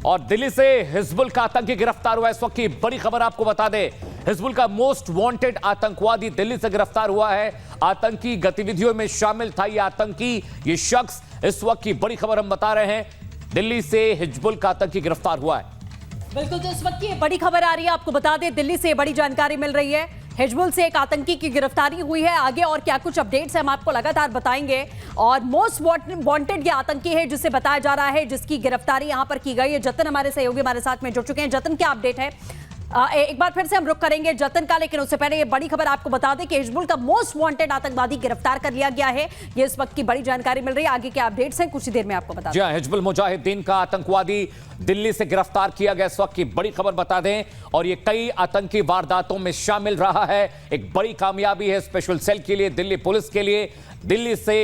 और दिल्ली से हिजबुल का आतंकी गिरफ्तार हुआ है। इस वक्त की बड़ी खबर आपको बता दें, हिजबुल का मोस्ट वांटेड आतंकवादी दिल्ली से गिरफ्तार हुआ है। आतंकी गतिविधियों में शामिल था ये आतंकी, ये शख्स। इस वक्त की बड़ी खबर हम बता रहे हैं, दिल्ली से हिजबुल का आतंकी गिरफ्तार हुआ है। बिल्कुल, तो इस वक्त की बड़ी खबर आ रही है, आपको बता दें दिल्ली से बड़ी जानकारी मिल रही है। हिजबुल से एक आतंकी की गिरफ्तारी हुई है। आगे और क्या कुछ अपडेट्स हैं हम आपको लगातार बताएंगे। और मोस्ट वांटेड ये आतंकी है जिसे बताया जा रहा है, जिसकी गिरफ्तारी यहां पर की गई है। जतन हमारे सहयोगी हमारे साथ में जुड़ चुके हैं। जतन, क्या अपडेट है? एक बार फिर से हम रुक करेंगे जतन का, लेकिन उससे पहले ये बड़ी खबर आपको बता दें कि हिजबुल का मोस्ट वांटेड आतंकवादी गिरफ्तार कर लिया गया है। ये इस वक्त की बड़ी जानकारी मिल रही है। आगे क्या अपडेट्स हैं कुछ ही देर में आपको बता दें। हिजबुल मुजाहिदीन का आतंकवादी दिल्ली से गिरफ्तार किया गया, इस वक्त की बड़ी खबर बता दें। और ये कई आतंकी वारदातों में शामिल रहा है। एक बड़ी कामयाबी है स्पेशल सेल के लिए, दिल्ली पुलिस के लिए। दिल्ली से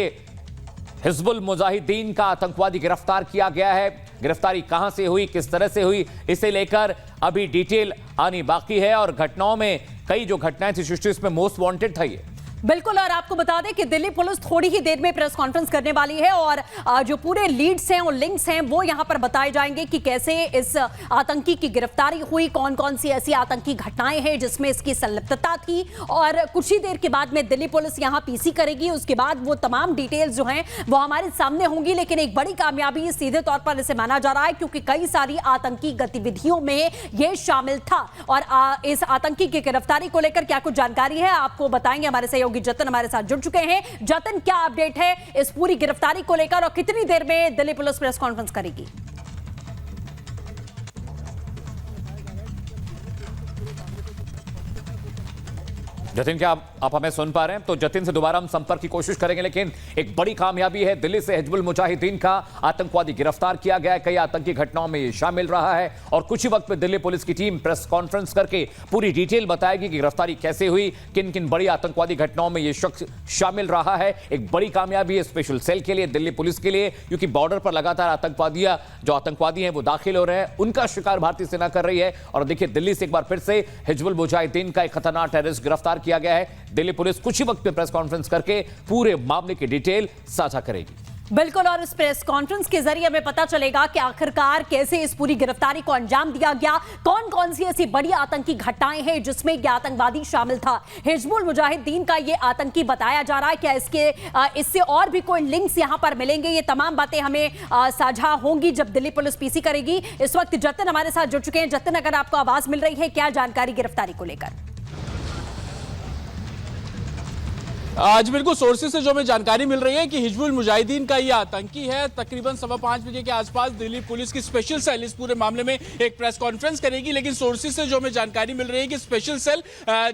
हिजबुल मुजाहिदीन का आतंकवादी गिरफ्तार किया गया है। गिरफ्तारी कहां से हुई, किस तरह से हुई, इसे लेकर अभी डिटेल आनी बाकी है। और घटनाओं में कई जो घटनाएं थी सृष्टि, इसमें मोस्ट वांटेड था ये। बिल्कुल, और आपको बता दें कि दिल्ली पुलिस थोड़ी ही देर में प्रेस कॉन्फ्रेंस करने वाली है और जो पूरे लीड्स हैं और लिंक्स हैं वो यहां पर बताए जाएंगे कि कैसे इस आतंकी की गिरफ्तारी हुई, कौन कौन सी ऐसी आतंकी घटनाएं हैं जिसमें इसकी संलिप्तता थी। और कुछ ही देर के बाद में दिल्ली पुलिस यहां पीसी करेगी। उसके बाद वो तमाम डिटेल्स जो हैं वो हमारे सामने होंगी। लेकिन एक बड़ी कामयाबी सीधे तौर पर इसे माना जा रहा है, क्योंकि कई सारी आतंकी गतिविधियों में ये शामिल था। और इस आतंकी की गिरफ्तारी को लेकर क्या कुछ जानकारी है आपको बताएंगे हमारे सहयोगी जतन हमारे साथ जुड़ चुके हैं। जतन, क्या अपडेट है इस पूरी गिरफ्तारी को लेकर और कितनी देर में दिल्ली पुलिस प्रेस कॉन्फ्रेंस करेगी? जतिन, क्या आप हमें सुन पा रहे हैं? तो जतिन से दोबारा हम संपर्क की कोशिश करेंगे। लेकिन एक बड़ी कामयाबी है, दिल्ली से हिजबुल मुजाहिदीन का आतंकवादी गिरफ्तार किया गया है। कई आतंकी घटनाओं में ये शामिल रहा है। और कुछ ही वक्त में दिल्ली पुलिस की टीम प्रेस कॉन्फ्रेंस करके पूरी डिटेल बताएगी कि गिरफ्तारी कैसे हुई, किन किन बड़ी आतंकवादी घटनाओं में ये शख्स शामिल रहा है। एक बड़ी कामयाबी है स्पेशल सेल के लिए, दिल्ली पुलिस के लिए, क्योंकि बॉर्डर पर लगातार जो आतंकवादी हैं वो दाखिल हो रहे हैं, उनका शिकार भारतीय सेना कर रही है। और देखिए, दिल्ली से एक बार फिर से हिजबुल मुजाहिदीन का एक खतरनाक टेररिस्ट गिरफ्तार किया गया है। दिल्ली पुलिस कुछ ही वक्त में प्रेस कॉन्फ्रेंस करके पूरे मामले की डिटेल साझा करेगी। बिल्कुल, और इस प्रेस कॉन्फ्रेंस के जरिए हमें पता चलेगा कि आखिरकार कैसे इस पूरी गिरफ्तारी को अंजाम दिया गया, कौन कौन सी ऐसी बड़ी आतंकी घटनाएं हैं जिसमें यह आतंकवादी शामिल था। हिजबुल मुजाहिदीन का यह आतंकी बताया जा रहा है, क्या इससे और भी कोई लिंक्स यहां पर मिलेंगे? ये तमाम बातें हमें साझा होंगी जब दिल्ली पुलिस पीसी करेगी। इस वक्त जतन हमारे साथ जुड़ चुके हैं। जतन, अगर आपको आवाज मिल रही है, क्या जानकारी गिरफ्तारी को लेकर? आज बिल्कुल सोर्सेज से जो हमें जानकारी मिल रही है कि हिजबुल मुजाहिदीन का ये आतंकी है। तकरीबन 5:15 बजे के आसपास दिल्ली पुलिस की स्पेशल सेल इस पूरे मामले में एक प्रेस कॉन्फ्रेंस करेगी। लेकिन सोर्सेज से जो हमें जानकारी मिल रही है कि स्पेशल सेल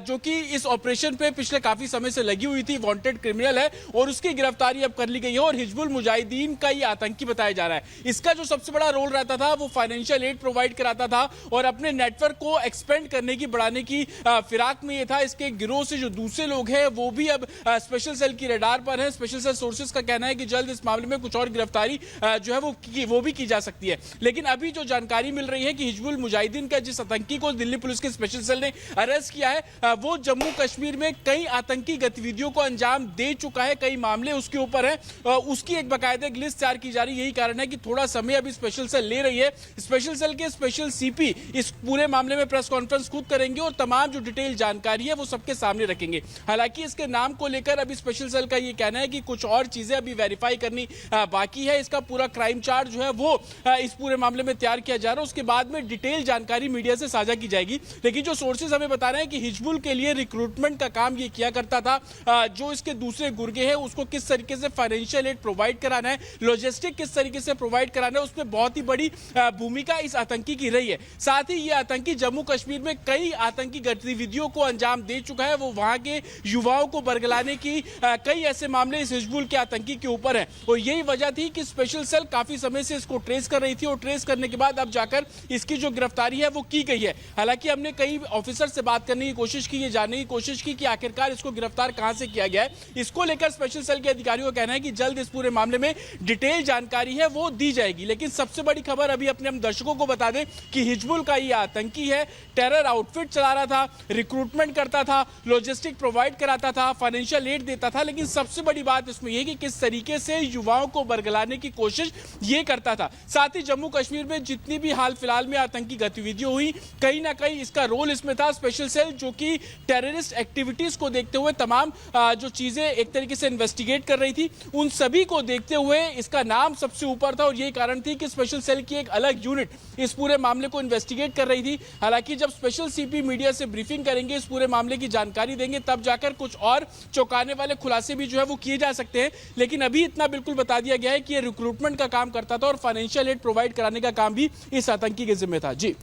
जो कि इस ऑपरेशन पे पिछले काफी समय से लगी हुई थी, वांटेड क्रिमिनल है और उसकी गिरफ्तारी अब कर ली गई है। और हिजबुल मुजाहिदीन का ये आतंकी बताया जा रहा है। इसका जो सबसे बड़ा रोल रहता था वो फाइनेंशियल एड प्रोवाइड कराता था और अपने नेटवर्क को एक्सपेंड करने की, बढ़ाने की फिराक में ये था। इसके गिरोह से जो दूसरे लोग हैं वो भी अब स्पेशल सेल की रडार पर है। स्पेशल सेल सोर्सेज का कहना है कि जल्द इस मामले में कुछ और गिरफ्तारी जो है वो भी की जा सकती है। लेकिन अभी जो जानकारी मिल रही है कि हिजबुल मुजाहिदीन का जिस आतंकी को दिल्ली पुलिस के स्पेशल सेल ने अरेस्ट किया है वो जम्मू कश्मीर में कई आतंकी गतिविधियों को अंजाम दे चुका है। कई मामले उसके ऊपर है, उसकी एक बाकायदा लिस्ट तैयार की जा रही है। यही कारण है कि थोड़ा समय अभी स्पेशल सेल ले रही है। स्पेशल सेल के स्पेशल सीपी इस पूरे मामले में प्रेस कॉन्फ्रेंस खुद करेंगे और तमाम जो डिटेल जानकारी है वो सबके सामने रखेंगे। हालांकि इसके नाम को लेकर अभी स्पेशल सेल का ये कहना है कि कुछ और चीजें अभी वेरीफाई करनी बाकी है। इसका पूरा क्राइम चार्ट जो है वो इस पूरे मामले में तैयार किया जा रहा है। उसके बाद में डिटेल जानकारी मीडिया से साझा की जाएगी। लेकिन जो सोर्सेज हमें बता रहे हैं कि हिजबुल के लिए रिक्रूटमेंट का काम ये किया करता था। जो इसके दूसरे गुर्गे हैं उसको किस तरीके से फाइनेंशियल एड प्रोवाइड कराना है, लॉजिस्टिक किस तरीके से प्रोवाइड कराना है, उसमें बहुत ही बड़ी भूमिका इस आतंकी की रही है। साथ ही ये आतंकी जम्मू कश्मीर में कई आतंकी गतिविधियों को अंजाम दे चुका है। वो वहां के युवाओं को बरगलाने की कई ऐसे मामले इस हिजबुल के आतंकी के ऊपर हैं। और यही वजह थी कि स्पेशल सेल काफी समय से इसको ट्रेस कर रही थी और ट्रेस करने के बाद अब जाकर इसकी जो गिरफ्तारी है वो की गई है। हालांकि हमने कई ऑफिसर से बात करने की कोशिश की, ये जानने की कोशिश की कि आखिरकार इसको गिरफ्तार कहां से किया गया है। इसको लेकर स्पेशल सेल के अधिकारियों का कहना है कि जल्द इस पूरे मामले में डिटेल जानकारी है वो दी जाएगी। लेकिन सबसे बड़ी खबर अभी अपने हम दर्शकों को बता दें कि हिजबुल का ये आतंकी है, टेरर आउटफिट चला रहा था, रिक्रूटमेंट करता था, लॉजिस्टिक प्रोवाइड कराता था, फाइनेंशियल फाइनेंशियल एड देता था, लेकिन सबसे बड़ी बात इसमें यह कि किस तरीके से युवाओं को बरगलाने की कोशिश ये करता था। साथ ही जम्मू कश्मीर में जितनी भी हाल फिलहाल में आतंकी गतिविधियां हुई, कहीं ना कहीं इसका रोल इसमें था। स्पेशल सेल जो कि टेररिस्ट एक्टिविटीज को देखते हुए तमाम जो चीजें एक तरीके से इन्वेस्टिगेट कर रही थी, उन सभी को देखते हुए इसका नाम सबसे ऊपर था और यही कारण थी कि स्पेशल सेल की एक अलग यूनिट इस पूरे मामले को इन्वेस्टिगेट कर रही थी। हालांकि जब स्पेशल सीपी मीडिया से ब्रीफिंग करेंगे, इस पूरे मामले की जानकारी देंगे, तब जाकर कुछ और चौंकाने वाले खुलासे भी जो है वो किए जा सकते हैं। लेकिन अभी इतना बिल्कुल बता दिया गया है कि ये रिक्रूटमेंट का काम करता था और फाइनेंशियल एड प्रोवाइड कराने का काम भी इस आतंकी के जिम्मे था। जी।